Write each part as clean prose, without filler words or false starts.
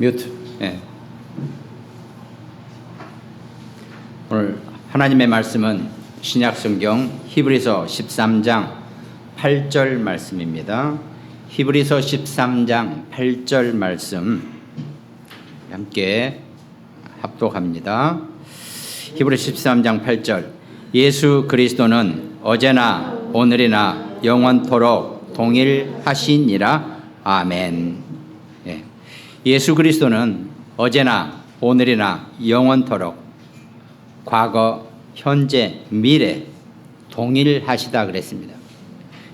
뮤트. 예. 오늘 하나님의 말씀은 신약성경 히브리서 13장 8절 말씀입니다. 히브리서 13장 8절 말씀 함께 합독합니다. 히브리서 13장 8절. 예수 그리스도는 어제나 오늘이나 영원토록 동일하시니라. 아멘. 예. 예수 그리스도는 어제나 오늘이나 영원토록 과거, 현재, 미래 동일하시다 그랬습니다.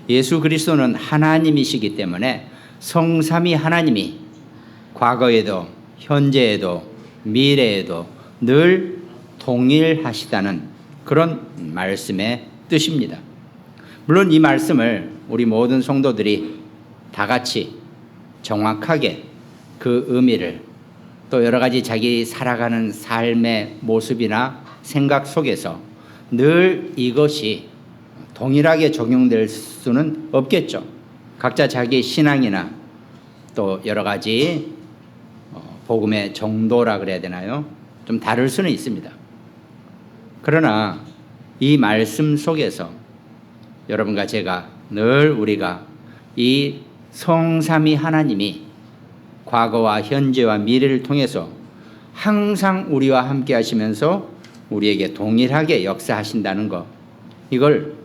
예수 그리스도는 하나님이시기 때문에 성삼위 하나님이 과거에도 현재에도 미래에도 늘 동일하시다는 그런 말씀의 뜻입니다. 물론 이 말씀을 우리 모든 성도들이 다 같이 정확하게 그 의미를 또 여러 가지 자기 살아가는 삶의 모습이나 생각 속에서 늘 이것이 동일하게 적용될 수는 없겠죠. 각자 자기 신앙이나 또 여러 가지 복음의 정도라 그래야 되나요? 좀 다를 수는 있습니다. 그러나 이 말씀 속에서 여러분과 제가 늘 우리가 이 성삼위 하나님이 과거와 현재와 미래를 통해서 항상 우리와 함께 하시면서 우리에게 동일하게 역사하신다는 것, 이걸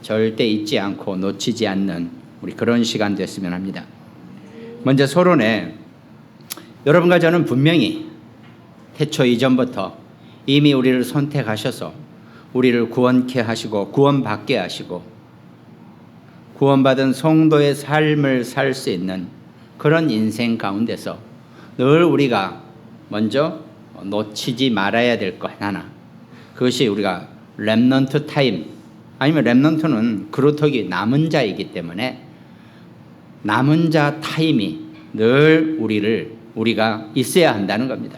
절대 잊지 않고 놓치지 않는 우리 그런 시간 됐으면 합니다. 먼저 서론에 여러분과 저는 분명히 태초 이전부터 이미 우리를 선택하셔서 우리를 구원케 하시고 구원받게 하시고 구원받은 성도의 삶을 살 수 있는 그런 인생 가운데서 늘 우리가 먼저 놓치지 말아야 될 것 하나, 그것이 우리가 렘넌트 타임, 아니면 렘넌트는 그루터기 남은 자이기 때문에 남은 자 타임이 늘 우리가 있어야 한다는 겁니다.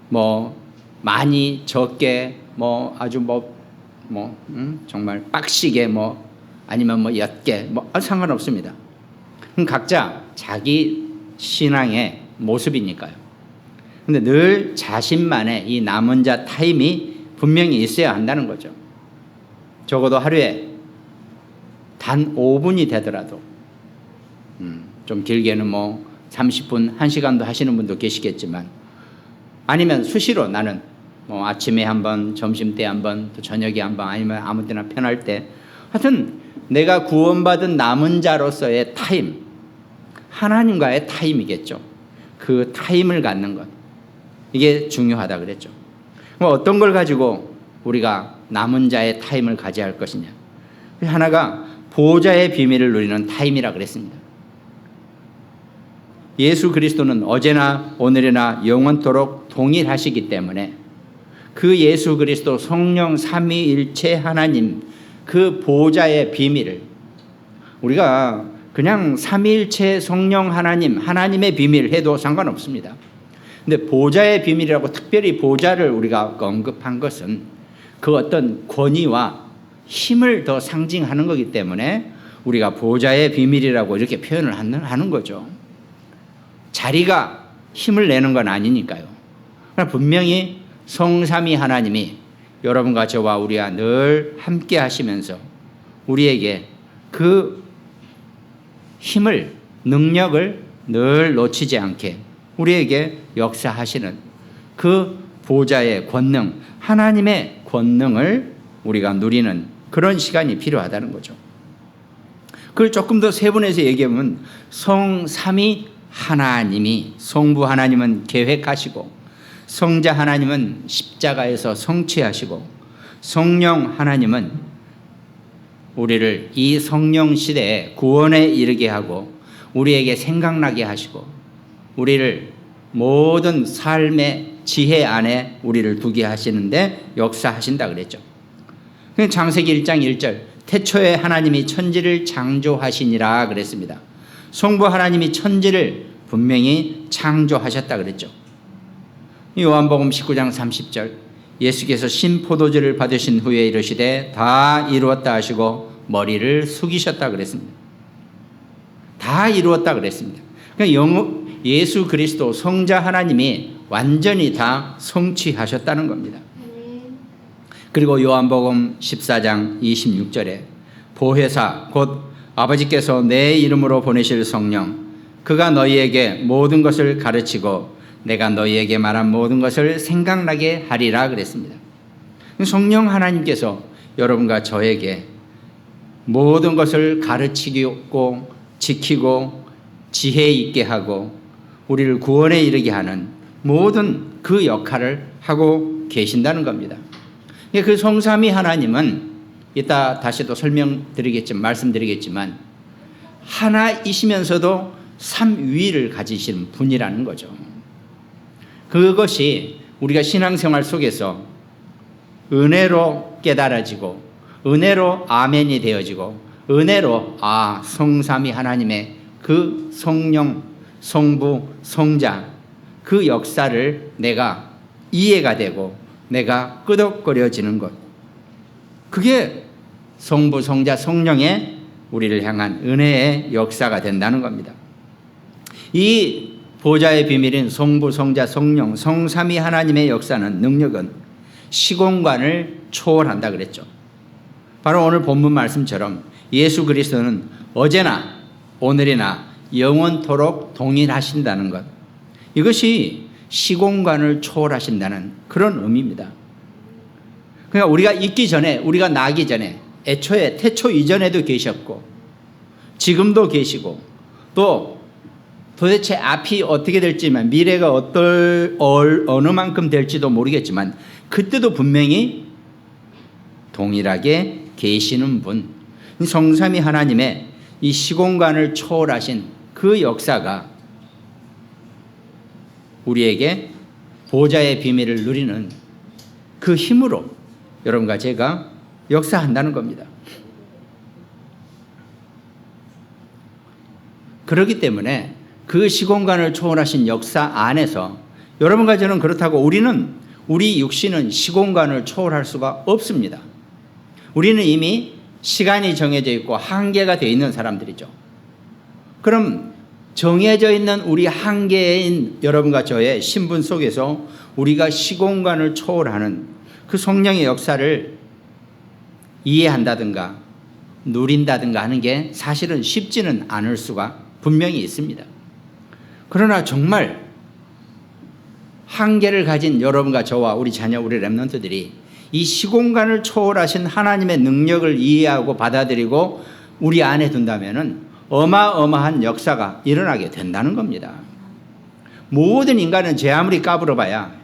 뭐 많이 적게 아주 정말 빡시게 아니면 옅게 상관없습니다. 각자 자기 신앙의 모습이니까요. 근데 늘 자신만의 이 남은 자 타임이 분명히 있어야 한다는 거죠. 적어도 하루에 단 5분이 되더라도 좀 길게는 30분, 1시간도 하시는 분도 계시겠지만, 아니면 수시로 나는 아침에 한 번, 점심때 한 번, 또 저녁에 한 번, 아니면 아무 때나 편할 때, 하여튼 내가 구원받은 남은 자로서의 타임, 하나님과의 타임이겠죠. 그 타임을 갖는 것, 이게 중요하다 그랬죠. 그럼 어떤 걸 가지고 우리가 남은 자의 타임을 가져야 할 것이냐, 하나가 보좌의 비밀을 누리는 타임이라 그랬습니다. 예수 그리스도는 어제나 오늘이나 영원토록 동일하시기 때문에 그 예수 그리스도 성령 삼위일체 하나님 그 보좌의 비밀을, 우리가 그냥 삼위일체 성령 하나님의 비밀 해도 상관없습니다. 근데 보좌의 비밀이라고 특별히 보좌를 우리가 언급한 것은 그 어떤 권위와 힘을 더 상징하는 거기 때문에 우리가 보좌의 비밀이라고 이렇게 표현을 하는 거죠. 자리가 힘을 내는 건 아니니까요. 그러나 분명히 성삼위 하나님이 여러분과 저와 우리와 늘 함께 하시면서 우리에게 그 힘을, 능력을 늘 놓치지 않게 우리에게 역사하시는 그 보좌의 권능, 하나님의 권능을 우리가 누리는 그런 시간이 필요하다는 거죠. 그걸 조금 더 세분해서 얘기하면 성삼위 하나님이, 성부 하나님은 계획하시고 성자 하나님은 십자가에서 성취하시고 성령 하나님은 우리를 이 성령 시대에 구원에 이르게 하고 우리에게 생각나게 하시고 우리를 모든 삶의 지혜 안에 우리를 두게 하시는데 역사하신다 그랬죠. 창세기 1장 1절, 태초에 하나님이 천지를 창조하시니라 그랬습니다. 성부 하나님이 천지를 분명히 창조하셨다 그랬죠. 요한복음 19장 30절, 예수께서 신포도주를 받으신 후에 이르시되 다 이루었다 하시고 머리를 숙이셨다 그랬습니다. 다 이루었다 그랬습니다. 그러니까 예수 그리스도 성자 하나님이 완전히 다 성취하셨다는 겁니다. 그리고 요한복음 14장 26절에 보혜사 곧 아버지께서 내 이름으로 보내실 성령 그가 너희에게 모든 것을 가르치고 내가 너희에게 말한 모든 것을 생각나게 하리라 그랬습니다. 성령 하나님께서 여러분과 저에게 모든 것을 가르치고 지키고 지혜 있게 하고 우리를 구원에 이르게 하는 모든 그 역할을 하고 계신다는 겁니다. 그 성삼위 하나님은 이따 다시 또 말씀드리겠지만 하나이시면서도 삼위를 가지신 분이라는 거죠. 그것이 우리가 신앙생활 속에서 은혜로 깨달아지고 은혜로 아멘이 되어지고 은혜로 성삼위 하나님의 그 성령, 성부, 성자 그 역사를 내가 이해가 되고 내가 끄덕거려지는 것. 그게 성부, 성자, 성령의 우리를 향한 은혜의 역사가 된다는 겁니다. 이 보좌의 비밀인 성부, 성자, 성령, 성삼위 하나님의 역사는 능력은 시공간을 초월한다 그랬죠. 바로 오늘 본문 말씀처럼 예수 그리스도는 어제나 오늘이나 영원토록 동일하신다는 것. 이것이 시공간을 초월하신다는 그런 의미입니다. 그러니까 우리가 있기 전에, 우리가 나기 전에, 애초에 태초 이전에도 계셨고 지금도 계시고 또 도대체 앞이 어떻게 될지만 미래가 어느 만큼 될지도 모르겠지만 그때도 분명히 동일하게 계시는 분, 성삼위 하나님의 이 시공간을 초월하신 그 역사가 우리에게 보좌의 비밀을 누리는 그 힘으로 여러분과 제가 역사한다는 겁니다. 그렇기 때문에 그 시공간을 초월하신 역사 안에서 여러분과 저는 그렇다고 우리 육신은 시공간을 초월할 수가 없습니다. 우리는 이미 시간이 정해져 있고 한계가 되어 있는 사람들이죠. 그럼 정해져 있는 우리 한계인 여러분과 저의 신분 속에서 우리가 시공간을 초월하는 그 성령의 역사를 이해한다든가 누린다든가 하는 게 사실은 쉽지는 않을 수가 분명히 있습니다. 그러나 정말 한계를 가진 여러분과 저와 우리 자녀, 우리 렘넌트들이 이 시공간을 초월하신 하나님의 능력을 이해하고 받아들이고 우리 안에 둔다면은 어마어마한 역사가 일어나게 된다는 겁니다. 모든 인간은 제 아무리 까불어봐야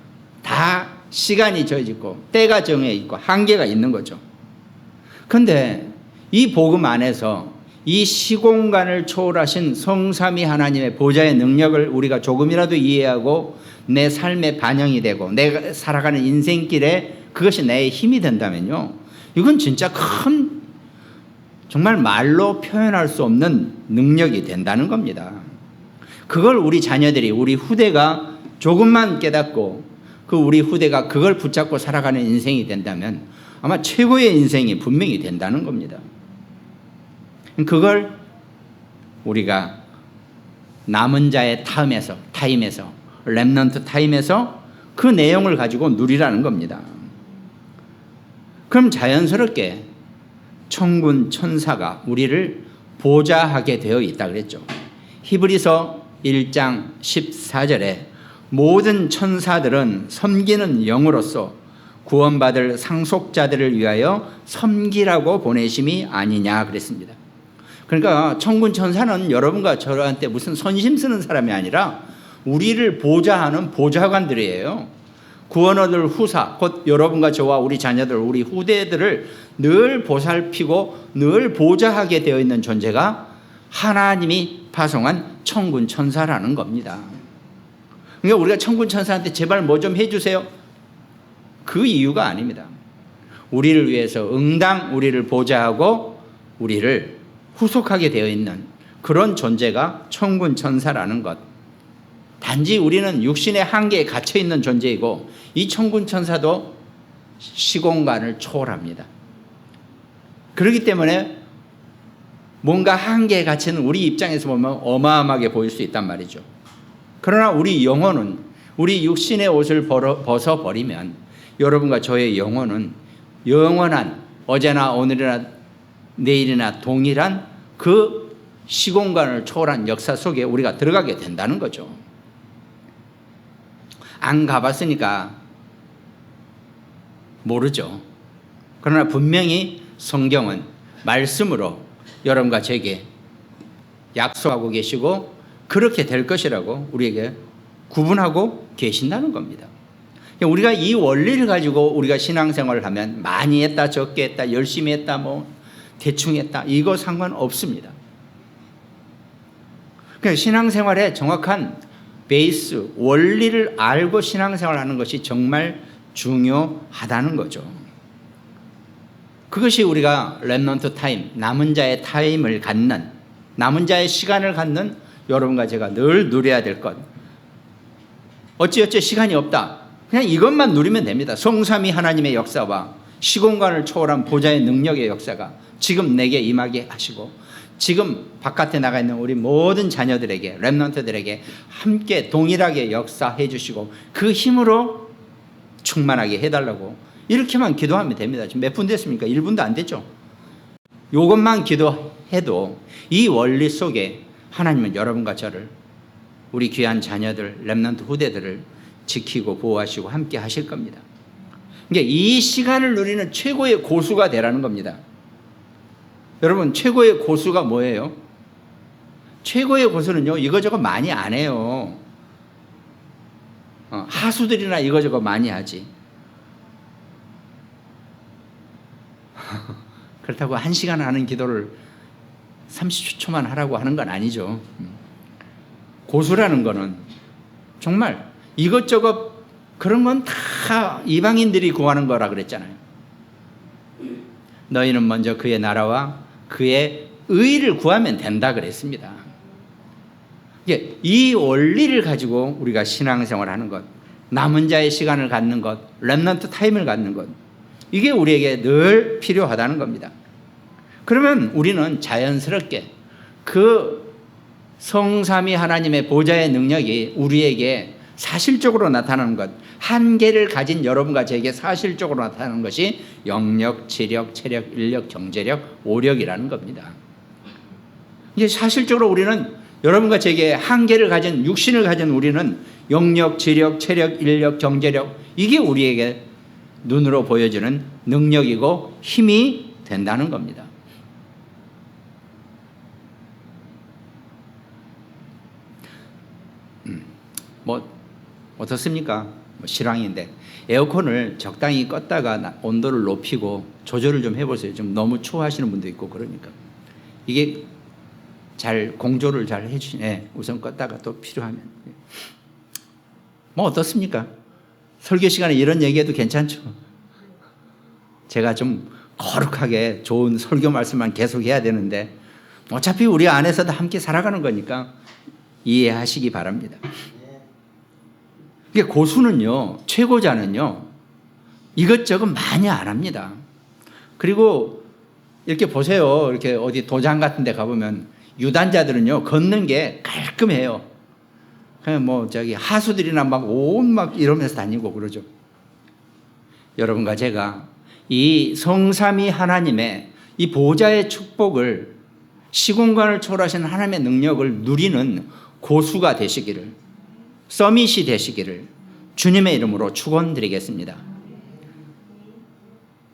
다 시간이 정해지고 때가 정해 있고 한계가 있는 거죠. 그런데 이 복음 안에서 이 시공간을 초월하신 성삼위 하나님의 보좌의 능력을 우리가 조금이라도 이해하고 내 삶에 반영이 되고 내가 살아가는 인생길에 그것이 내 힘이 된다면요, 이건 진짜 큰, 정말 말로 표현할 수 없는 능력이 된다는 겁니다. 그걸 우리 자녀들이, 우리 후대가 조금만 깨닫고 그 우리 후대가 그걸 붙잡고 살아가는 인생이 된다면 아마 최고의 인생이 분명히 된다는 겁니다. 그걸 우리가 남은 자의 타임에서 렘넌트 타임에서 그 내용을 가지고 누리라는 겁니다. 그럼 자연스럽게 천군 천사가 우리를 보좌하게 되어 있다 그랬죠. 히브리서 1장 14절에 모든 천사들은 섬기는 영으로서 구원받을 상속자들을 위하여 섬기라고 보내심이 아니냐 그랬습니다. 그러니까 천군 천사는 여러분과 저한테 무슨 선심 쓰는 사람이 아니라 우리를 보좌하는 보좌관들이에요. 구원 얻을 후사, 곧 여러분과 저와 우리 자녀들, 우리 후대들을 늘 보살피고 늘 보좌하게 되어 있는 존재가 하나님이 파송한 천군 천사라는 겁니다. 그러니까 우리가 천군 천사한테 제발 뭐 좀 해주세요, 그 이유가 아닙니다. 우리를 위해서 응당 우리를 보좌하고 우리를 후속하게 되어 있는 그런 존재가 천군 천사라는 것. 단지 우리는 육신의 한계에 갇혀 있는 존재이고 이 천군 천사도 시공간을 초월합니다. 그렇기 때문에 뭔가 한계에 갇히는 우리 입장에서 보면 어마어마하게 보일 수 있단 말이죠. 그러나 우리 영혼은 우리 육신의 옷을 벗어버리면 여러분과 저의 영혼은 영원한 어제나 오늘이나 내일이나 동일한 그 시공간을 초월한 역사 속에 우리가 들어가게 된다는 거죠. 안 가봤으니까 모르죠. 그러나 분명히 성경은 말씀으로 여러분과 제게 약속하고 계시고 그렇게 될 것이라고 우리에게 구분하고 계신다는 겁니다. 우리가 이 원리를 가지고 우리가 신앙생활을 하면 많이 했다, 적게 했다, 열심히 했다, 뭐 대충 했다, 이거 상관없습니다. 그러니까 신앙생활에 정확한 베이스, 원리를 알고 신앙생활을 하는 것이 정말 중요하다는 거죠. 그것이 우리가 렘넌트 타임, 남은 자의 타임을 갖는, 남은 자의 시간을 갖는 여러분과 제가 늘 누려야 될 것. 어찌어찌 시간이 없다. 그냥 이것만 누리면 됩니다. 성삼위 하나님의 역사와 시공간을 초월한 보좌의 능력의 역사가 지금 내게 임하게 하시고 지금 바깥에 나가 있는 우리 모든 자녀들에게, 렘넌트들에게 함께 동일하게 역사해 주시고 그 힘으로 충만하게 해달라고 이렇게만 기도하면 됩니다. 지금 몇 분 됐습니까? 1분도 안 됐죠? 이것만 기도해도 이 원리 속에 하나님은 여러분과 저를, 우리 귀한 자녀들, 렘넌트 후대들을 지키고 보호하시고 함께 하실 겁니다. 그러니까 이 시간을 누리는 최고의 고수가 되라는 겁니다. 여러분, 최고의 고수가 뭐예요? 최고의 고수는요, 이거저거 많이 안 해요. 하수들이나 이거저거 많이 하지. 그렇다고 1시간 하는 기도를 30초만 하라고 하는 건 아니죠. 고수라는 거는 정말 이것저것 그런 건 다 이방인들이 구하는 거라 그랬잖아요. 너희는 먼저 그의 나라와 그의 의를 구하면 된다 그랬습니다. 이 원리를 가지고 우리가 신앙생활을 하는 것, 남은 자의 시간을 갖는 것, 렘넌트 타임을 갖는 것, 이게 우리에게 늘 필요하다는 겁니다. 그러면 우리는 자연스럽게 그 성삼위 하나님의 보좌의 능력이 우리에게 사실적으로 나타나는 것, 한계를 가진 여러분과 제게 사실적으로 나타나는 것이 영력, 지력, 체력, 인력, 경제력, 오력이라는 겁니다. 이게 사실적으로 우리는 여러분과 제게 한계를 가진, 육신을 가진 우리는 영력, 지력, 체력, 인력, 경제력, 이게 우리에게 눈으로 보여지는 능력이고 힘이 된다는 겁니다. 뭐 어떻습니까? 실황인데 에어컨을 적당히 껐다가 온도를 높이고 조절을 좀 해보세요. 좀 너무 추워하시는 분도 있고 그러니까 이게 잘 공조를 잘 해주시네. 우선 껐다가 또 필요하면 뭐 어떻습니까? 설교 시간에 이런 얘기해도 괜찮죠? 제가 좀 거룩하게 좋은 설교 말씀만 계속 해야 되는데 어차피 우리 안에서도 함께 살아가는 거니까 이해하시기 바랍니다. 이게 고수는요, 최고자는요, 이것저것 많이 안 합니다. 그리고 이렇게 보세요. 이렇게 어디 도장 같은 데 가보면 유단자들은요, 걷는 게 깔끔해요. 그냥 뭐 저기 하수들이나 막 온 막 이러면서 다니고 그러죠. 여러분과 제가 이 성삼위 하나님의 이 보좌의 축복을, 시공간을 초월하시는 하나님의 능력을 누리는 고수가 되시기를, 서밋이 되시기를 주님의 이름으로 축원드리겠습니다.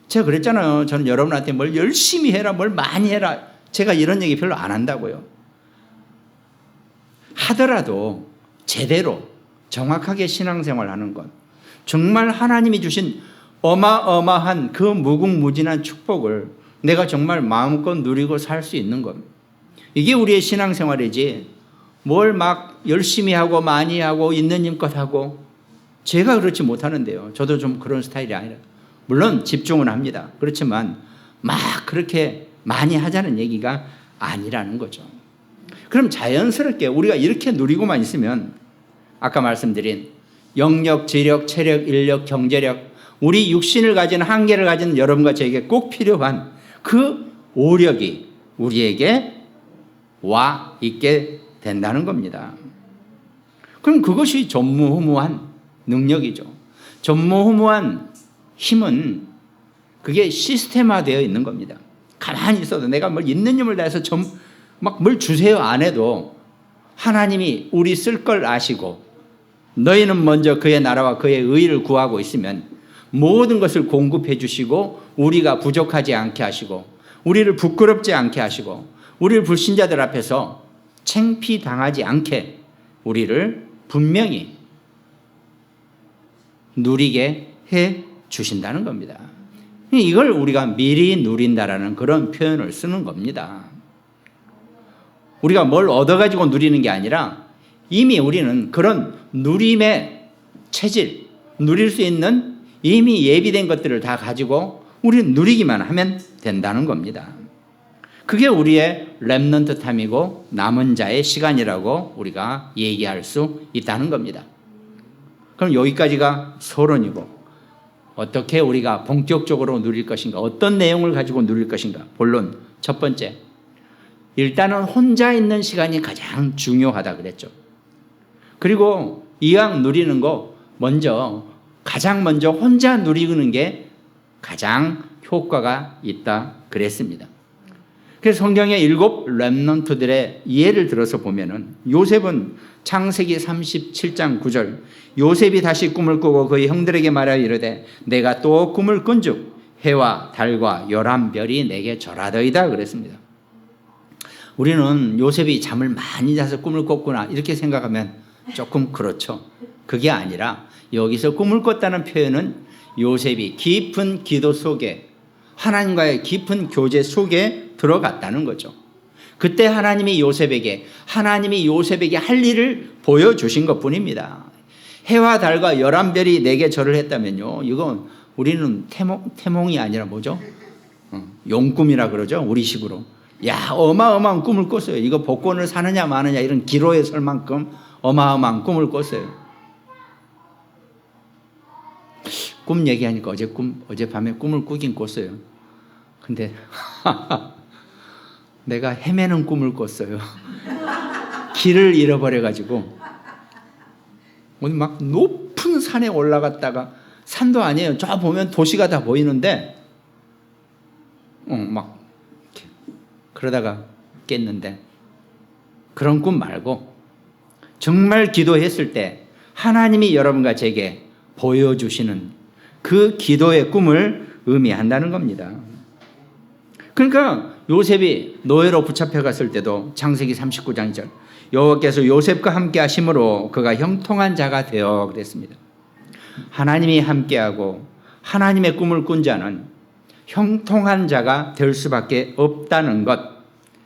제가 그랬잖아요. 저는 여러분한테 뭘 열심히 해라, 뭘 많이 해라, 제가 이런 얘기 별로 안 한다고요. 하더라도 제대로 정확하게 신앙생활하는 것, 정말 하나님이 주신 어마어마한 그 무궁무진한 축복을 내가 정말 마음껏 누리고 살 수 있는 것, 이게 우리의 신앙생활이지 뭘 막 열심히 하고 많이 하고 있는 힘껏 하고, 제가 그렇지 못하는데요. 저도 좀 그런 스타일이 아니라, 물론 집중은 합니다. 그렇지만 막 그렇게 많이 하자는 얘기가 아니라는 거죠. 그럼 자연스럽게 우리가 이렇게 누리고만 있으면 아까 말씀드린 영력, 지력, 체력, 인력, 경제력, 우리 육신을 가진 한계를 가진 여러분과 저에게 꼭 필요한 그 오력이 우리에게 와 있게 된다는 겁니다. 그럼 그것이 전무후무한 능력이죠. 전무후무한 힘은 그게 시스템화되어 있는 겁니다. 가만히 있어도 내가 뭘 있는 힘을 다해서 막 뭘 주세요 안 해도 하나님이 우리 쓸 걸 아시고 너희는 먼저 그의 나라와 그의 의를 구하고 있으면 모든 것을 공급해 주시고 우리가 부족하지 않게 하시고 우리를 부끄럽지 않게 하시고 우리를 불신자들 앞에서 창피당하지 않게 우리를 분명히 누리게 해 주신다는 겁니다. 이걸 우리가 미리 누린다라는 그런 표현을 쓰는 겁니다. 우리가 뭘 얻어가지고 누리는 게 아니라 이미 우리는 그런 누림의 체질, 누릴 수 있는 이미 예비된 것들을 다 가지고 우리는 누리기만 하면 된다는 겁니다. 그게 우리의 렘넌트 타임이고 남은 자의 시간이라고 우리가 얘기할 수 있다는 겁니다. 그럼 여기까지가 서론이고 어떻게 우리가 본격적으로 누릴 것인가, 어떤 내용을 가지고 누릴 것인가. 본론 첫 번째, 일단은 혼자 있는 시간이 가장 중요하다 그랬죠. 그리고 이왕 누리는 거 가장 먼저 혼자 누리는 게 가장 효과가 있다 그랬습니다. 그래서 성경의 7 렘넌트들의 예를 들어서 보면은 요셉은 창세기 37장 9절 요셉이 다시 꿈을 꾸고 그의 형들에게 말하여 이르되 내가 또 꿈을 꾼즉 해와 달과 11별이 내게 절하더이다 그랬습니다. 우리는 요셉이 잠을 많이 자서 꿈을 꿨구나 이렇게 생각하면 조금 그렇죠. 그게 아니라 여기서 꿈을 꿨다는 표현은 요셉이 깊은 기도 속에 하나님과의 깊은 교제 속에 들어갔다는 거죠. 그때 하나님이 요셉에게 할 일을 보여주신 것뿐입니다. 해와 달과 11별이 내게 절을 했다면요. 이건 우리는 태몽이 아니라 뭐죠? 용꿈이라 그러죠. 우리식으로. 야, 어마어마한 꿈을 꿨어요. 이거 복권을 사느냐 마느냐 이런 기로에 설 만큼 어마어마한 꿈을 꿨어요. 꿈 얘기하니까 어젯밤에 꿈을 꾸긴 꿨어요. 근데 내가 헤매는 꿈을 꿨어요. 길을 잃어버려가지고 오늘 막 높은 산에 올라갔다가 산도 아니에요. 저 보면 도시가 다 보이는데 막 그러다가 깼는데 그런 꿈 말고 정말 기도했을 때 하나님이 여러분과 제게 보여주시는 그 기도의 꿈을 의미한다는 겁니다. 그러니까 요셉이 노예로 붙잡혀갔을 때도 창세기 39장 2절 여호와께서 요셉과 함께 하심으로 그가 형통한 자가 되어 그랬습니다. 하나님이 함께하고 하나님의 꿈을 꾼 자는 형통한 자가 될 수밖에 없다는 것,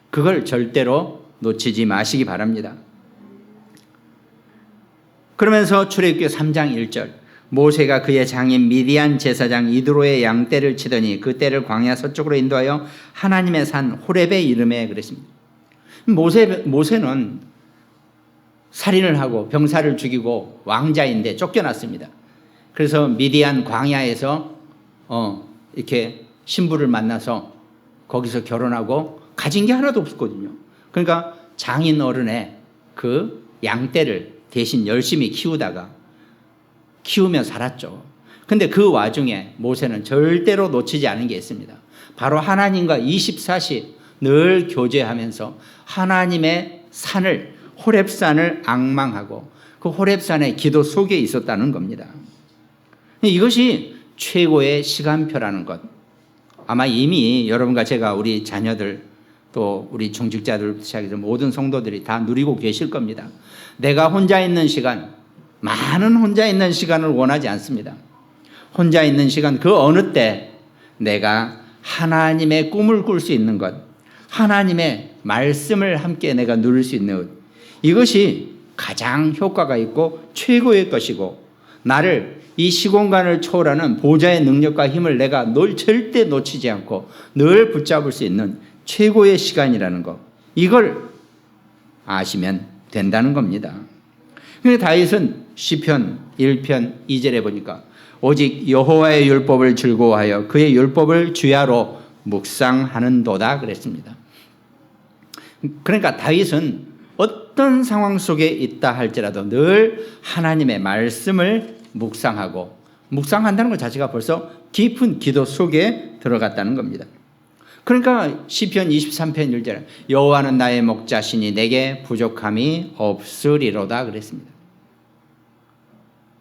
그걸 절대로 놓치지 마시기 바랍니다. 그러면서 출애굽기 3장 1절 모세가 그의 장인 미디안 제사장 이드로의 양떼를 치더니 그 떼를 광야 서쪽으로 인도하여 하나님의 산 호렙에 이르매 그랬습니다. 모세는 살인을 하고 병사를 죽이고 왕자인데 쫓겨났습니다. 그래서 미디안 광야에서 이렇게 신부를 만나서 거기서 결혼하고 가진 게 하나도 없었거든요. 그러니까 장인 어른의 그 양떼를 대신 열심히 키우며 살았죠. 근데 그 와중에 모세는 절대로 놓치지 않은 게 있습니다. 바로 하나님과 24시 늘 교제하면서 하나님의 산을 호렙산을 앙망하고 그 호렙산의 기도 속에 있었다는 겁니다. 이것이 최고의 시간표라는 것. 아마 이미 여러분과 제가 우리 자녀들 또 우리 중직자들 시작해서 모든 성도들이 다 누리고 계실 겁니다. 내가 혼자 있는 시간, 많은 혼자 있는 시간을 원하지 않습니다. 혼자 있는 시간 그 어느 때 내가 하나님의 꿈을 꿀 수 있는 것, 하나님의 말씀을 함께 내가 누릴 수 있는 것, 이것이 가장 효과가 있고 최고의 것이고 나를 이 시공간을 초월하는 보좌의 능력과 힘을 내가 절대 놓치지 않고 늘 붙잡을 수 있는 최고의 시간이라는 것, 이걸 아시면 된다는 겁니다. 그런데 다윗은 시편 1편 2절에 보니까 오직 여호와의 율법을 즐거워하여 그의 율법을 주야로 묵상하는도다 그랬습니다. 그러니까 다윗은 어떤 상황 속에 있다 할지라도 늘 하나님의 말씀을 묵상하고, 묵상한다는 것 자체가 벌써 깊은 기도 속에 들어갔다는 겁니다. 그러니까 시편 23편 1절에 여호와는 나의 목자시니 내게 부족함이 없으리로다 그랬습니다.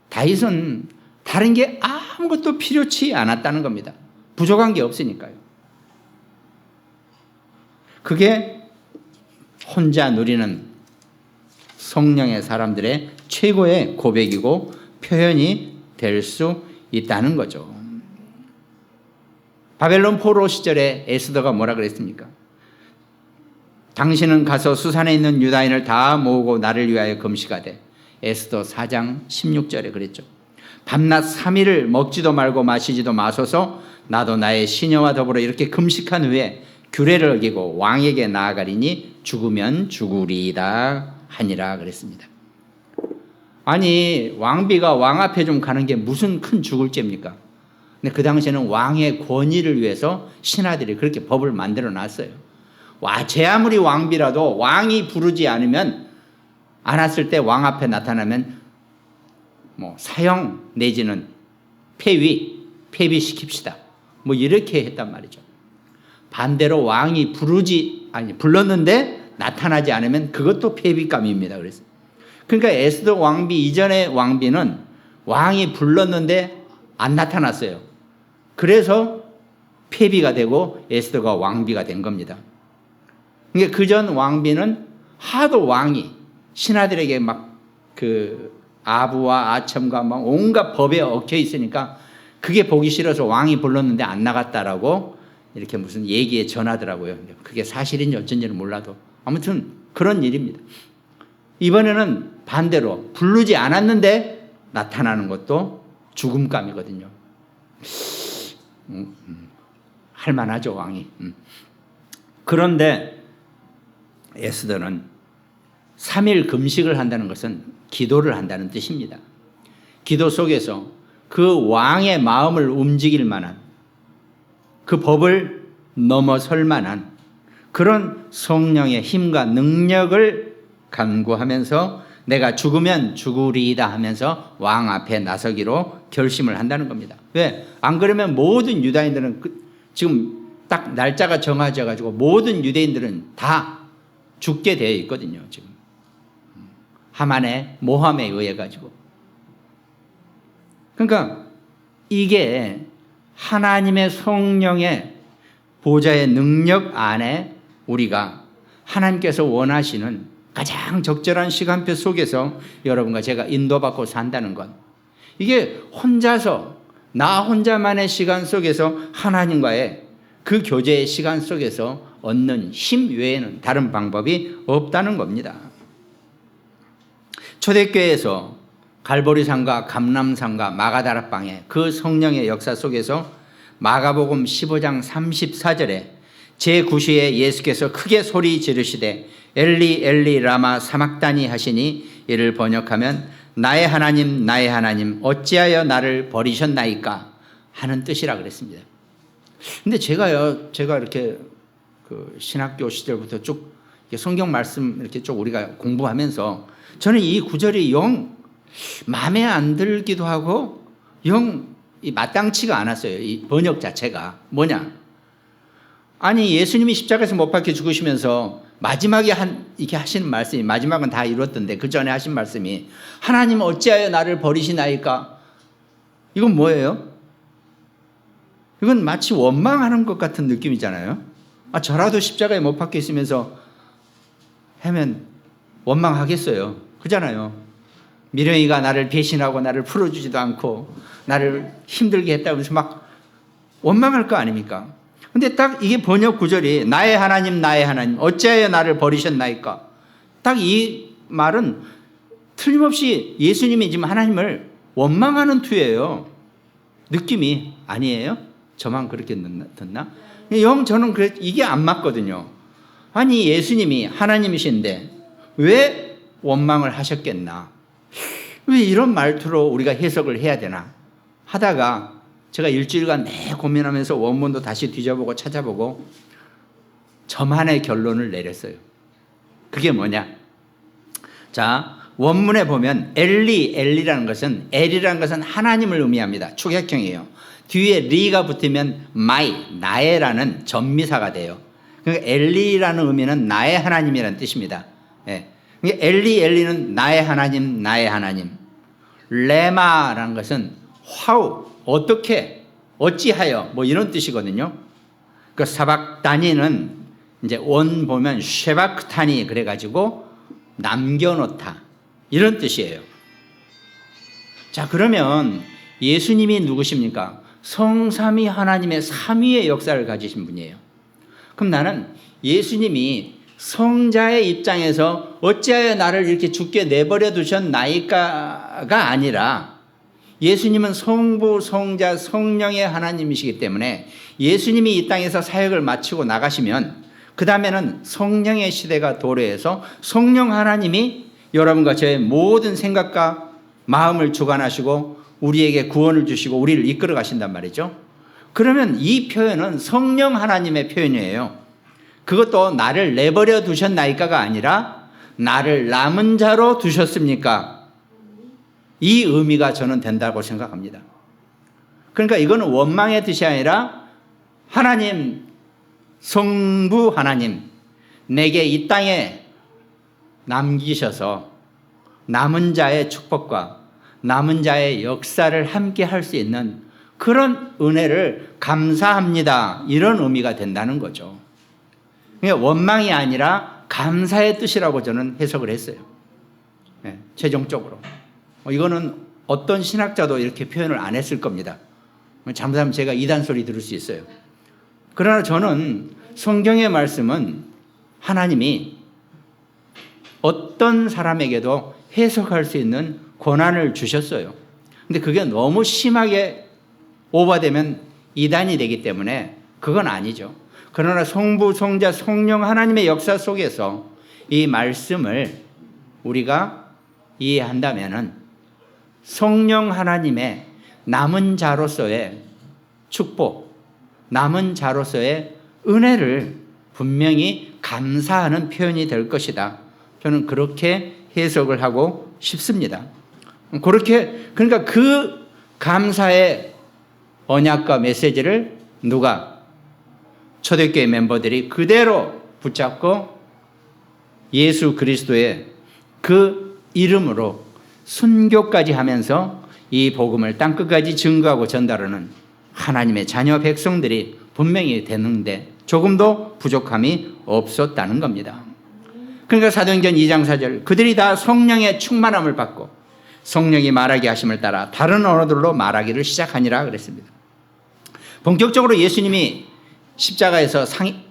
다윗은 다른 게 아무것도 필요치 않았다는 겁니다. 부족한 게 없으니까요. 그게 혼자 누리는 성령의 사람들의 최고의 고백이고 표현이 될 수 있다는 거죠. 바벨론 포로 시절에 에스더가 뭐라 그랬습니까? 당신은 가서 수산에 있는 유다인을 다 모으고 나를 위하여 금식하되. 에스더 4장 16절에 그랬죠. 밤낮 3일을 먹지도 말고 마시지도 마소서 나도 나의 시녀와 더불어 이렇게 금식한 후에 규례를 어기고 왕에게 나아가리니 죽으면 죽으리이다 하니라 그랬습니다. 아니 왕비가 왕 앞에 좀 가는 게 무슨 큰 죽을 죄입니까? 근데 그 당시에는 왕의 권위를 위해서 신하들이 그렇게 법을 만들어 놨어요. 제 아무리 왕비라도 왕이 부르지 않으면 안 왔을 때 왕 앞에 나타나면 뭐 사형 내지는 폐위시킵시다. 뭐 이렇게 했단 말이죠. 반대로 왕이 불렀는데 나타나지 않으면 그것도 폐위감입니다. 그러니까 에스더 왕비 이전의 왕비는 왕이 불렀는데 안 나타났어요. 그래서 폐비가 되고 에스더가 왕비가 된 겁니다. 그러니까 그전 왕비는 하도 왕이 신하들에게 막 그 아부와 아첨과 막 온갖 법에 얽혀 있으니까 그게 보기 싫어서 왕이 불렀는데 안 나갔다라고 이렇게 무슨 얘기에 전하더라고요. 그게 사실인지 어쩐지는 몰라도 아무튼 그런 일입니다. 이번에는 반대로 부르지 않았는데 나타나는 것도 죽음감이거든요. 할만하죠 왕이. 그런데 에스더는 3일 금식을 한다는 것은 기도를 한다는 뜻입니다. 기도 속에서 그 왕의 마음을 움직일 만한 그 법을 넘어설 만한 그런 성령의 힘과 능력을 간구하면서 내가 죽으면 죽으리이다 하면서 왕 앞에 나서기로 결심을 한다는 겁니다. 왜? 안 그러면 모든 유다인들은 지금 딱 날짜가 정해져 가지고 모든 유대인들은 다 죽게 되어 있거든요. 지금 하만의 모함에 의해 가지고. 그러니까 이게 하나님의 성령의 보좌의 능력 안에 우리가 하나님께서 원하시는 가장 적절한 시간표 속에서 여러분과 제가 인도받고 산다는 것. 이게 혼자서 나 혼자만의 시간 속에서 하나님과의 그 교제의 시간 속에서 얻는 힘 외에는 다른 방법이 없다는 겁니다. 초대교회에서 갈보리산과 감람산과 마가다락방의 그 성령의 역사 속에서 마가복음 15장 34절에 제9시에 예수께서 크게 소리 지르시되 엘리 엘리 라마 사막다니 하시니 이를 번역하면 나의 하나님 어찌하여 나를 버리셨나이까 하는 뜻이라 그랬습니다. 근데 제가 이렇게 그 신학교 시절부터 쭉 성경 말씀 이렇게 쭉 우리가 공부하면서 저는 이 구절이 영 마음에 안 들기도 하고 영 마땅치가 않았어요. 이 번역 자체가 뭐냐? 아니 예수님이 십자가에서 못 박혀 죽으시면서 마지막에 이렇게 하시는 말씀이 마지막은 다 이뤘던데 그 전에 하신 말씀이 하나님 어찌하여 나를 버리시나이까? 이건 뭐예요? 이건 마치 원망하는 것 같은 느낌이잖아요. 저라도 십자가에 못 박혀 있으면서 하면 원망하겠어요. 그잖아요. 미련이가 나를 배신하고 나를 풀어주지도 않고 나를 힘들게 했다면서 막 원망할 거 아닙니까? 근데 딱 이게 번역 구절이 나의 하나님 어찌하여 나를 버리셨나이까? 딱 이 말은 틀림없이 예수님이 지금 하나님을 원망하는 투예요. 느낌이 아니에요? 저만 그렇게 듣나? 저는 이게 안 맞거든요. 아니 예수님이 하나님이신데 왜 원망을 하셨겠나? 왜 이런 말투로 우리가 해석을 해야 되나? 하다가 제가 일주일간 내 고민하면서 원문도 다시 뒤져보고 찾아보고 저만의 결론을 내렸어요. 그게 뭐냐? 자, 원문에 보면 엘리라는 것은 하나님을 의미합니다. 축약형이에요. 뒤에 리가 붙으면 나의라는 전미사가 돼요. 그러니까 엘리라는 의미는 나의 하나님이라는 뜻입니다. 예. 그러니까 엘리는 나의 하나님. 레마라는 것은 how, 어떻게, 어찌하여 뭐 이런 뜻이거든요. 그 사박다니는 이제 원 보면 쉐바크타니 그래가지고 남겨놓다 이런 뜻이에요. 자, 그러면 예수님이 누구십니까? 성삼위 하나님의 삼위의 역사를 가지신 분이에요. 그럼 나는 예수님이 성자의 입장에서 어찌하여 나를 이렇게 죽게 내버려 두셨나이까가 아니라 예수님은 성부, 성자, 성령의 하나님이시기 때문에 예수님이 이 땅에서 사역을 마치고 나가시면 그 다음에는 성령의 시대가 도래해서 성령 하나님이 여러분과 저의 모든 생각과 마음을 주관하시고 우리에게 구원을 주시고 우리를 이끌어 가신단 말이죠. 그러면 이 표현은 성령 하나님의 표현이에요. 그것도 나를 내버려 두셨나이까가 아니라 나를 남은 자로 두셨습니까? 이 의미가 저는 된다고 생각합니다. 그러니까 이거는 원망의 뜻이 아니라 하나님, 성부 하나님, 내게 이 땅에 남기셔서 남은 자의 축복과 남은 자의 역사를 함께 할 수 있는 그런 은혜를 감사합니다. 이런 의미가 된다는 거죠. 그러니까 원망이 아니라 감사의 뜻이라고 저는 해석을 했어요. 네, 최종적으로. 이거는 어떤 신학자도 이렇게 표현을 안 했을 겁니다. 잘못하면 제가 이단 소리 들을 수 있어요. 그러나 저는 성경의 말씀은 하나님이 어떤 사람에게도 해석할 수 있는 권한을 주셨어요. 근데 그게 너무 심하게 오버되면 이단이 되기 때문에 그건 아니죠. 그러나 성부, 성자, 성령 하나님의 역사 속에서 이 말씀을 우리가 이해한다면은 성령 하나님의 남은 자로서의 축복, 남은 자로서의 은혜를 분명히 감사하는 표현이 될 것이다. 저는 그렇게 해석을 하고 싶습니다. 그러니까 그 감사의 언약과 메시지를 누가? 초대교회 멤버들이 그대로 붙잡고 예수 그리스도의 그 이름으로 순교까지 하면서 이 복음을 땅끝까지 증거하고 전달하는 하나님의 자녀 백성들이 분명히 되는데 조금도 부족함이 없었다는 겁니다. 그러니까 사도행전 2장 4절 그들이 다 성령의 충만함을 받고 성령이 말하게 하심을 따라 다른 언어들로 말하기를 시작하니라 그랬습니다. 본격적으로 예수님이 십자가에서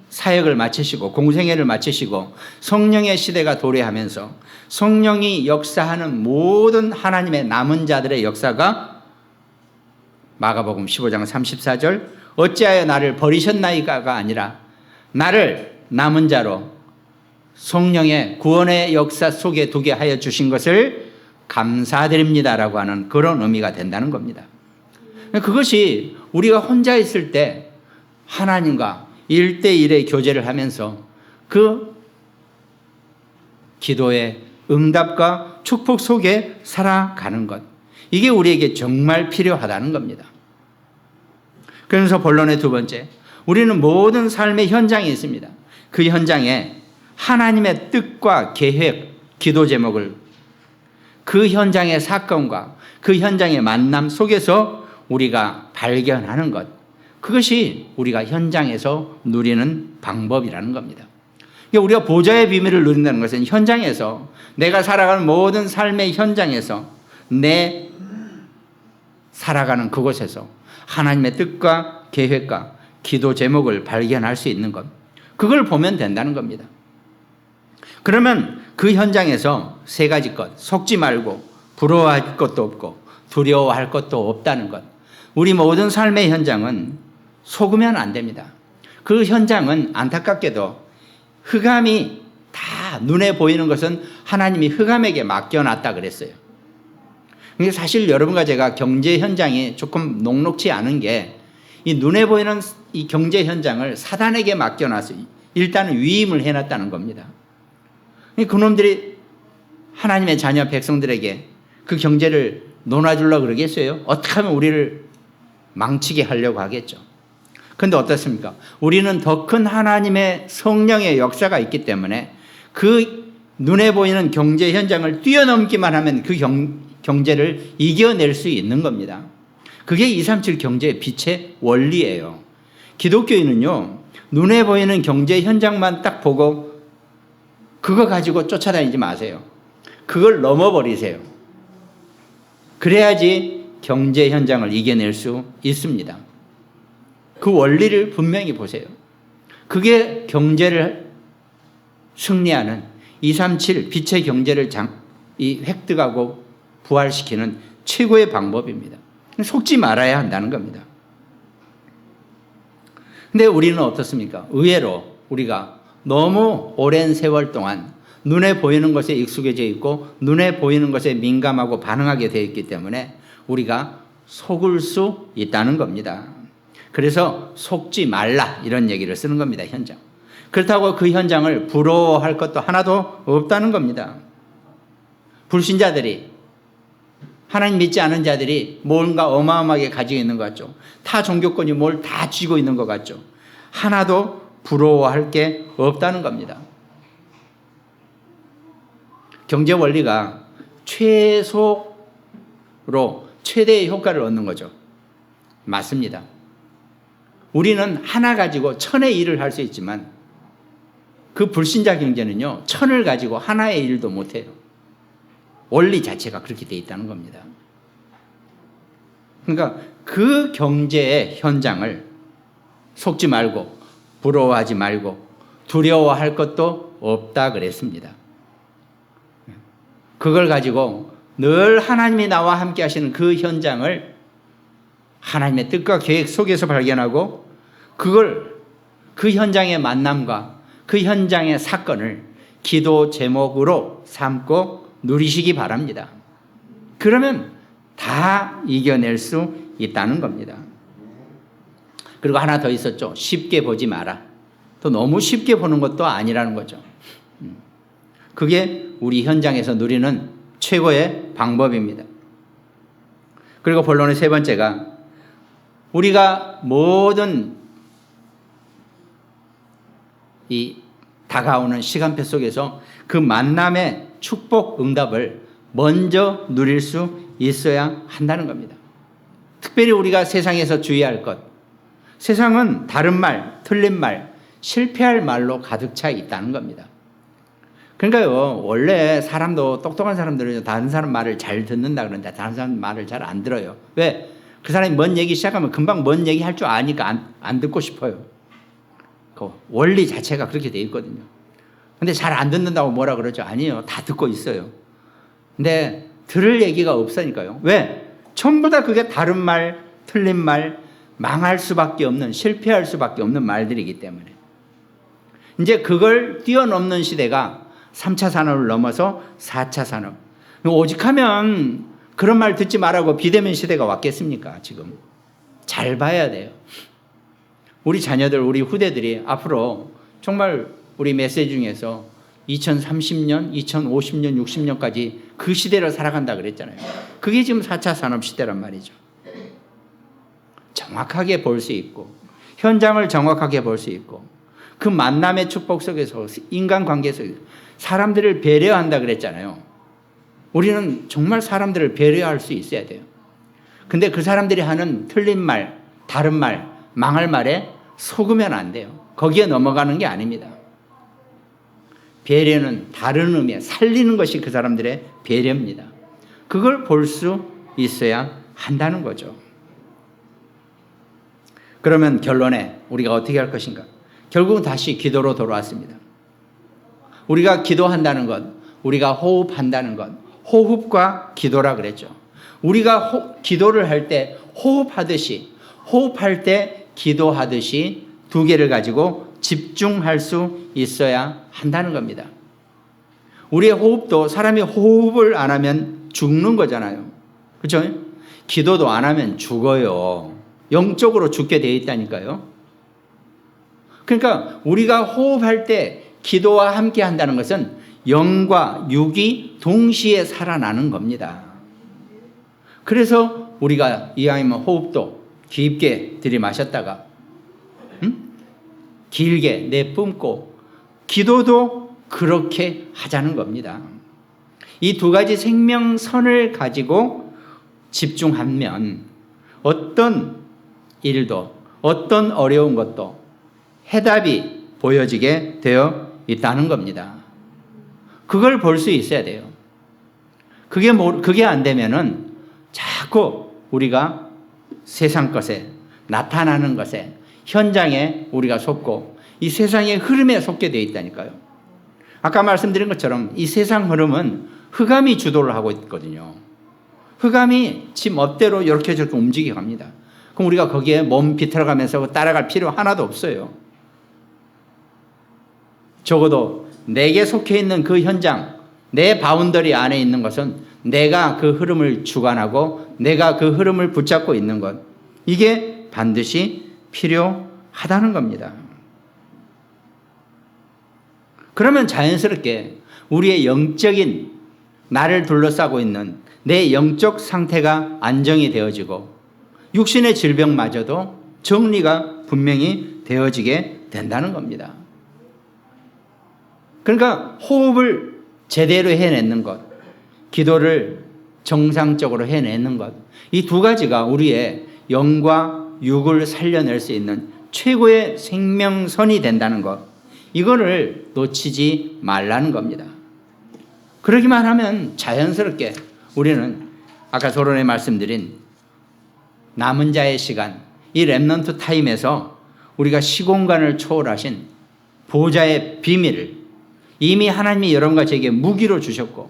사역을 마치시고 공생애를 마치시고 성령의 시대가 도래하면서 성령이 역사하는 모든 하나님의 남은 자들의 역사가 마가복음 15장 34절 어찌하여 나를 버리셨나이까가 아니라 나를 남은 자로 성령의 구원의 역사 속에 두게 하여 주신 것을 감사드립니다라고 하는 그런 의미가 된다는 겁니다. 그것이 우리가 혼자 있을 때 하나님과 1대1의 교제를 하면서 그 기도의 응답과 축복 속에 살아가는 것, 이게 우리에게 정말 필요하다는 겁니다. 그래서 본론의 두 번째, 우리는 모든 삶의 현장에 있습니다. 그 현장에 하나님의 뜻과 계획, 기도 제목을 그 현장의 사건과 그 현장의 만남 속에서 우리가 발견하는 것, 그것이 우리가 현장에서 누리는 방법이라는 겁니다. 우리가 보좌의 비밀을 누린다는 것은 현장에서 내가 살아가는 모든 삶의 현장에서 내 살아가는 그곳에서 하나님의 뜻과 계획과 기도 제목을 발견할 수 있는 것, 그걸 보면 된다는 겁니다. 그러면 그 현장에서 세 가지 것, 속지 말고 부러워할 것도 없고 두려워할 것도 없다는 것. 우리 모든 삶의 현장은 속으면 안 됩니다. 그 현장은 안타깝게도 흑암이 다 눈에 보이는 것은 하나님이 흑암에게 맡겨놨다 그랬어요. 사실 여러분과 제가 경제 현장이 조금 녹록치 않은 게 이 눈에 보이는 이 경제 현장을 사단에게 맡겨놨어요. 일단은 위임을 해놨다는 겁니다. 그놈들이 하나님의 자녀 백성들에게 그 경제를 논아주려고 그러겠어요? 어떻게 하면 우리를 망치게 하려고 하겠죠. 그런데 어떻습니까? 우리는 더 큰 하나님의 성령의 역사가 있기 때문에 그 눈에 보이는 경제 현장을 뛰어넘기만 하면 그 경제를 이겨낼 수 있는 겁니다. 그게 237 경제의 빛의 원리예요. 기독교인은요, 눈에 보이는 경제 현장만 딱 보고 그거 가지고 쫓아다니지 마세요. 그걸 넘어버리세요. 그래야지 경제 현장을 이겨낼 수 있습니다. 그 원리를 분명히 보세요. 그게 경제를 승리하는 237 빛의 경제를 획득하고 부활시키는 최고의 방법입니다. 속지 말아야 한다는 겁니다. 근데 우리는 어떻습니까? 의외로 우리가 너무 오랜 세월 동안 눈에 보이는 것에 익숙해져 있고 눈에 보이는 것에 민감하고 반응하게 되어 있기 때문에 우리가 속을 수 있다는 겁니다. 그래서 속지 말라 이런 얘기를 쓰는 겁니다. 현장. 그렇다고 그 현장을 부러워할 것도 하나도 없다는 겁니다. 불신자들이, 하나님 믿지 않은 자들이 뭔가 어마어마하게 가지고 있는 것 같죠. 타 종교권이 뭘 다 쥐고 있는 것 같죠. 하나도 부러워할 게 없다는 겁니다. 경제 원리가 최소로 최대의 효과를 얻는 거죠. 맞습니다. 우리는 하나 가지고 천의 일을 할 수 있지만 그 불신자 경제는요, 천을 가지고 하나의 일도 못해요. 원리 자체가 그렇게 돼 있다는 겁니다. 그러니까 그 경제의 현장을 속지 말고 부러워하지 말고 두려워할 것도 없다 그랬습니다. 그걸 가지고 늘 하나님이 나와 함께 하시는 그 현장을 하나님의 뜻과 계획 속에서 발견하고 그걸 그 현장의 만남과 그 현장의 사건을 기도 제목으로 삼고 누리시기 바랍니다. 그러면 다 이겨낼 수 있다는 겁니다. 그리고 하나 더 있었죠. 쉽게 보지 마라. 또 너무 쉽게 보는 것도 아니라는 거죠. 그게 우리 현장에서 누리는 최고의 방법입니다. 그리고 본론의 세 번째가 우리가 모든 이 다가오는 시간표 속에서 그 만남의 축복 응답을 먼저 누릴 수 있어야 한다는 겁니다. 특별히 우리가 세상에서 주의할 것, 세상은 다른 말, 틀린 말, 실패할 말로 가득 차 있다는 겁니다. 그러니까요, 원래 사람도 똑똑한 사람들은 다른 사람 말을 잘 듣는다 그러는데 다른 사람 말을 잘 안 들어요. 왜? 그 사람이 뭔 얘기 시작하면 금방 뭔 얘기 할 줄 아니까 안 듣고 싶어요. 그 원리 자체가 그렇게 돼 있거든요. 근데 잘 안 듣는다고 뭐라 그러죠? 아니에요. 다 듣고 있어요. 근데 들을 얘기가 없으니까요. 왜? 전부 다 그게 다른 말, 틀린 말, 망할 수밖에 없는, 실패할 수밖에 없는 말들이기 때문에. 이제 그걸 뛰어넘는 시대가 3차 산업을 넘어서 4차 산업. 오직하면 그런 말 듣지 말라고 비대면 시대가 왔겠습니까? 지금. 잘 봐야 돼요. 우리 자녀들, 우리 후대들이 앞으로 정말 우리 메시지 중에서 2030년, 2050년, 60년까지 그 시대를 살아간다 그랬잖아요. 그게 지금 4차 산업 시대란 말이죠. 정확하게 볼 수 있고 현장을 정확하게 볼 수 있고 그 만남의 축복 속에서 인간관계 속에서 사람들을 배려한다 그랬잖아요. 우리는 정말 사람들을 배려할 수 있어야 돼요. 근데 그 사람들이 하는 틀린 말, 다른 말, 망할 말에 속으면 안 돼요. 거기에 넘어가는 게 아닙니다. 배려는 다른 의미에 살리는 것이 그 사람들의 배려입니다. 그걸 볼 수 있어야 한다는 거죠. 그러면 결론에 우리가 어떻게 할 것인가? 결국은 다시 기도로 돌아왔습니다. 우리가 기도한다는 것, 우리가 호흡한다는 것, 호흡과 기도라 그랬죠. 우리가 기도를 할 때 호흡하듯이, 호흡할 때 기도하듯이 두 개를 가지고 집중할 수 있어야 한다는 겁니다. 우리의 호흡도 사람이 호흡을 안 하면 죽는 거잖아요. 그렇죠? 기도도 안 하면 죽어요. 영적으로 죽게 되어 있다니까요. 그러니까 우리가 호흡할 때 기도와 함께 한다는 것은 영과 육이 동시에 살아나는 겁니다. 그래서 우리가 이왕이면 호흡도 깊게 들이마셨다가 길게 내뿜고 기도도 그렇게 하자는 겁니다. 이 두 가지 생명선을 가지고 집중하면 어떤 일도 어떤 어려운 것도 해답이 보여지게 되어 있다는 겁니다. 그걸 볼 수 있어야 돼요. 그게 안 되면은 자꾸 우리가 세상 것에 나타나는 것에 현장에 우리가 속고 이 세상의 흐름에 속게 되어 있다니까요. 아까 말씀드린 것처럼 이 세상 흐름은 흑암이 주도를 하고 있거든요. 흑암이 지 멋대로 이렇게 저렇게 움직여 갑니다. 그럼 우리가 거기에 몸 비틀어가면서 따라갈 필요 하나도 없어요. 적어도 내게 속해 있는 그 현장, 내 바운더리 안에 있는 것은 내가 그 흐름을 주관하고 내가 그 흐름을 붙잡고 있는 것, 이게 반드시 필요하다는 겁니다. 그러면 자연스럽게 우리의 영적인 나를 둘러싸고 있는 내 영적 상태가 안정이 되어지고 육신의 질병마저도 정리가 분명히 되어지게 된다는 겁니다. 그러니까 호흡을 제대로 해내는 것, 기도를 정상적으로 해내는 것, 이 두 가지가 우리의 영과 육을 살려낼 수 있는 최고의 생명선이 된다는 것, 이거를 놓치지 말라는 겁니다. 그러기만 하면 자연스럽게 우리는 아까 서론에 말씀드린 남은 자의 시간, 이 렘넌트 타임에서 우리가 시공간을 초월하신 보좌의 비밀을 이미 하나님이 여러분과 제게 무기로 주셨고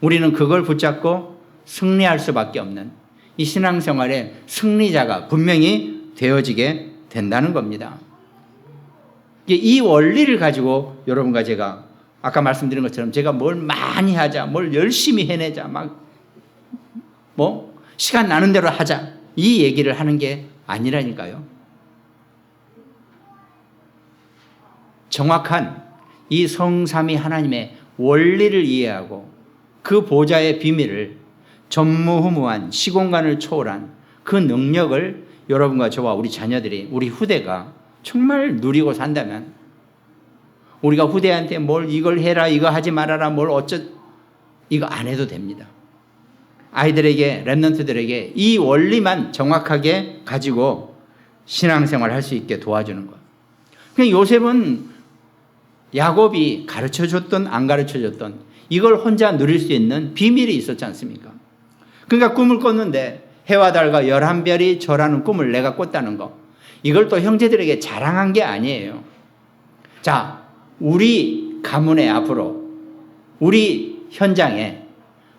우리는 그걸 붙잡고 승리할 수밖에 없는 이 신앙생활의 승리자가 분명히 되어지게 된다는 겁니다. 이 원리를 가지고 여러분과 제가 아까 말씀드린 것처럼 제가 뭘 많이 하자, 뭘 열심히 해내자, 시간 나는 대로 하자, 이 얘기를 하는 게 아니라니까요. 정확한 이 성삼위 하나님의 원리를 이해하고 그 보좌의 비밀을 전무후무한 시공간을 초월한 그 능력을 여러분과 저와 우리 자녀들이, 우리 후대가 정말 누리고 산다면 우리가 후대한테 뭘 이걸 해라, 이거 하지 말아라, 이거 안 해도 됩니다. 아이들에게, 렘넌트들에게 이 원리만 정확하게 가지고 신앙생활을 할 수 있게 도와주는 것. 그냥 요셉은 야곱이 가르쳐줬던 안 가르쳐줬던 이걸 혼자 누릴 수 있는 비밀이 있었지 않습니까? 그러니까 꿈을 꿨는데 해와 달과 11별이 절하는 꿈을 내가 꿨다는 거, 이걸 또 형제들에게 자랑한 게 아니에요. 자, 우리 가문에 앞으로 우리 현장에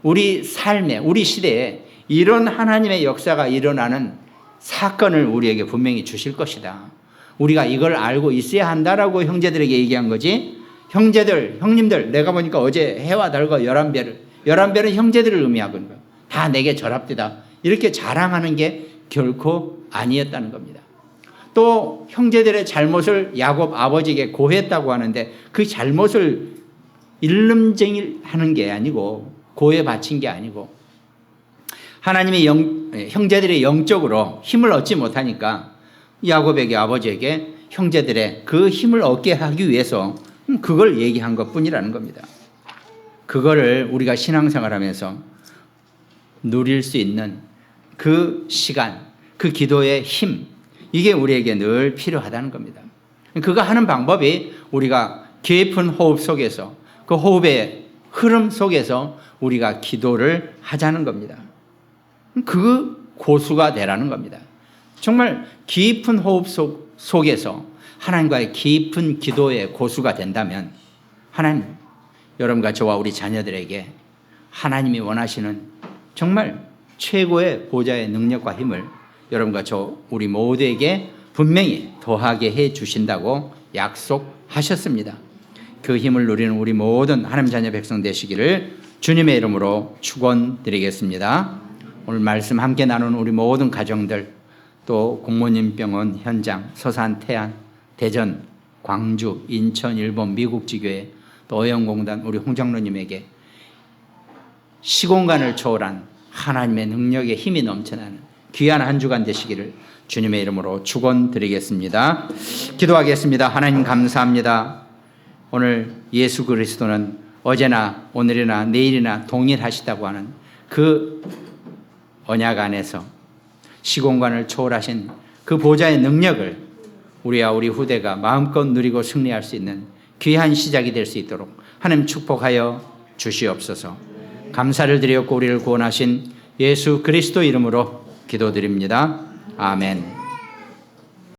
우리 삶에 우리 시대에 이런 하나님의 역사가 일어나는 사건을 우리에게 분명히 주실 것이다. 우리가 이걸 알고 있어야 한다라고 형제들에게 얘기한 거지. 형님들 내가 보니까 어제 해와 달과 11별은 형제들을 의미하고 있는 거예요. 다 내게 절합되다, 이렇게 자랑하는 게 결코 아니었다는 겁니다. 또 형제들의 잘못을 야곱 아버지에게 고했다고 하는데 그 잘못을 일름쟁이하는 게 아니고 고해 바친 게 아니고 하나님의 형제들의 영적으로 힘을 얻지 못하니까 야곱에게 아버지에게 형제들의 그 힘을 얻게 하기 위해서 그걸 얘기한 것뿐이라는 겁니다. 그거를 우리가 신앙생활하면서 누릴 수 있는 그 시간, 그 기도의 힘, 이게 우리에게 늘 필요하다는 겁니다. 그거 하는 방법이 우리가 깊은 호흡 속에서 그 호흡의 흐름 속에서 우리가 기도를 하자는 겁니다. 그 고수가 되라는 겁니다. 정말 깊은 호흡 속에서 하나님과의 깊은 기도의 고수가 된다면 하나님, 여러분과 저와 우리 자녀들에게 하나님이 원하시는 정말 최고의 보좌의 능력과 힘을 여러분과 우리 모두에게 분명히 더하게 해 주신다고 약속하셨습니다. 그 힘을 누리는 우리 모든 하나님 자녀 백성 되시기를 주님의 이름으로 축원드리겠습니다. 오늘 말씀 함께 나누는 우리 모든 가정들, 또 공모님 병원 현장, 서산, 태안, 대전, 광주, 인천, 일본, 미국 지교회, 또 어영공단 우리 홍 장로님에게 시공간을 초월한 하나님의 능력의 힘이 넘쳐나는 귀한 한 주간 되시기를 주님의 이름으로 축원드리겠습니다. 기도하겠습니다. 하나님 감사합니다. 오늘 예수 그리스도는 어제나 오늘이나 내일이나 동일하시다고 하는 그 언약 안에서 시공간을 초월하신 그 보좌의 능력을 우리와 우리 후대가 마음껏 누리고 승리할 수 있는 귀한 시작이 될 수 있도록 하나님 축복하여 주시옵소서. 감사를 드렸고 우리를 구원하신 예수 그리스도 이름으로 기도드립니다. 아멘.